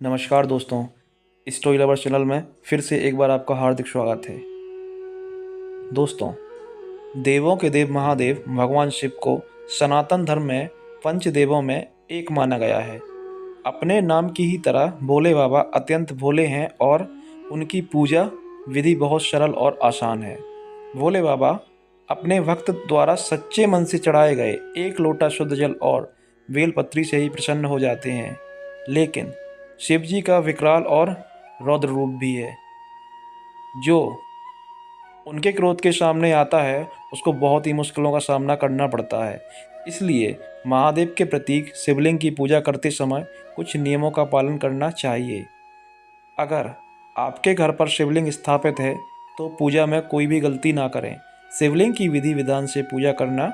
नमस्कार दोस्तों, story lovers channel में फिर से एक बार आपका हार्दिक स्वागत है। दोस्तों, देवों के देव महादेव भगवान शिव को सनातन धर्म में पंचदेवों में एक माना गया है। अपने नाम की ही तरह भोले बाबा अत्यंत भोले हैं और उनकी पूजा विधि बहुत सरल और आसान है। भोले बाबा अपने भक्त द्वारा सच्चे मन से चढ़ाए गए एक लोटा शुद्ध जल और बेलपत्री से ही प्रसन्न हो जाते हैं। लेकिन शिव जी का विकराल और रौद्र रूप भी है, जो उनके क्रोध के सामने आता है उसको बहुत ही मुश्किलों का सामना करना पड़ता है। इसलिए महादेव के प्रतीक शिवलिंग की पूजा करते समय कुछ नियमों का पालन करना चाहिए। अगर आपके घर पर शिवलिंग स्थापित है तो पूजा में कोई भी गलती ना करें। शिवलिंग की विधि विधान से पूजा करना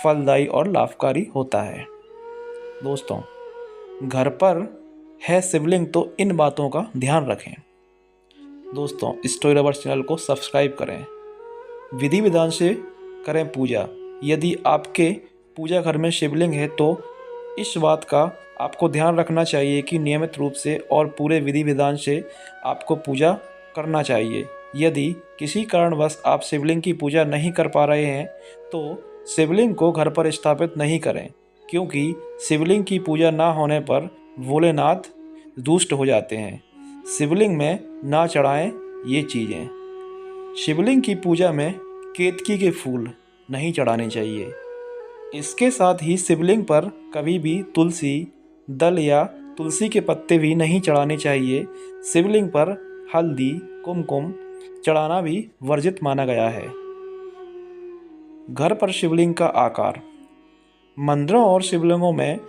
फलदायी और लाभकारी होता है। दोस्तों, घर पर है शिवलिंग तो इन बातों का ध्यान रखें। दोस्तों, स्टोरी लवर्स चैनल को सब्सक्राइब करें, विधि विधान से करें पूजा। यदि आपके पूजा घर में शिवलिंग है तो इस बात का आपको ध्यान रखना चाहिए कि नियमित रूप से और पूरे विधि विधान से आपको पूजा करना चाहिए। यदि किसी कारणवश आप शिवलिंग की पूजा नहीं कर पा रहे हैं तो शिवलिंग को घर पर स्थापित नहीं करें, क्योंकि शिवलिंग की पूजा ना होने पर भोलेनाथ दुष्ट हो जाते हैं। शिवलिंग में ना चढ़ाएं ये चीज़ें। शिवलिंग की पूजा में केतकी के फूल नहीं चढ़ाने चाहिए। इसके साथ ही शिवलिंग पर कभी भी तुलसी दल या तुलसी के पत्ते भी नहीं चढ़ाने चाहिए। शिवलिंग पर हल्दी कुमकुम चढ़ाना भी वर्जित माना गया है। घर पर शिवलिंग का आकार। मंदिरों और शिवलिंगों में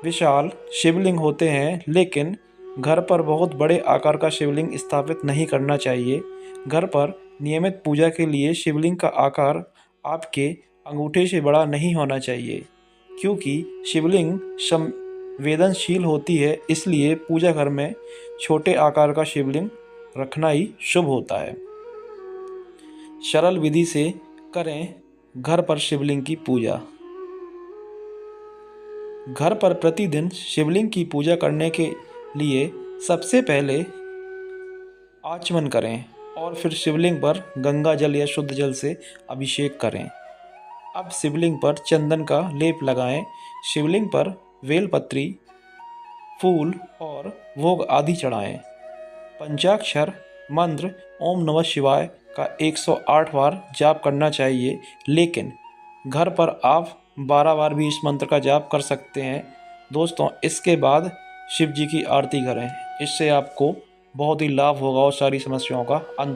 विशाल शिवलिंग होते हैं, लेकिन घर पर बहुत बड़े आकार का शिवलिंग स्थापित नहीं करना चाहिए। घर पर नियमित पूजा के लिए शिवलिंग का आकार आपके अंगूठे से बड़ा नहीं होना चाहिए, क्योंकि शिवलिंग संवेदनशील होती है। इसलिए पूजा घर में छोटे आकार का शिवलिंग रखना ही शुभ होता है। सरल विधि से करें घर पर शिवलिंग की पूजा। घर पर प्रतिदिन शिवलिंग की पूजा करने के लिए सबसे पहले आचमन करें और फिर शिवलिंग पर गंगा जल या शुद्ध जल से अभिषेक करें। अब शिवलिंग पर चंदन का लेप लगाएं। शिवलिंग पर बेलपत्री फूल और भोग आदि चढ़ाएं। पंचाक्षर मंत्र ओम नमः शिवाय का 108 बार जाप करना चाहिए, लेकिन घर पर आप 12 बार भी इस मंत्र का जाप कर सकते हैं। दोस्तों, इसके बाद शिव जी की आरती करें। इससे आपको बहुत ही लाभ होगा और सारी समस्याओं का अंत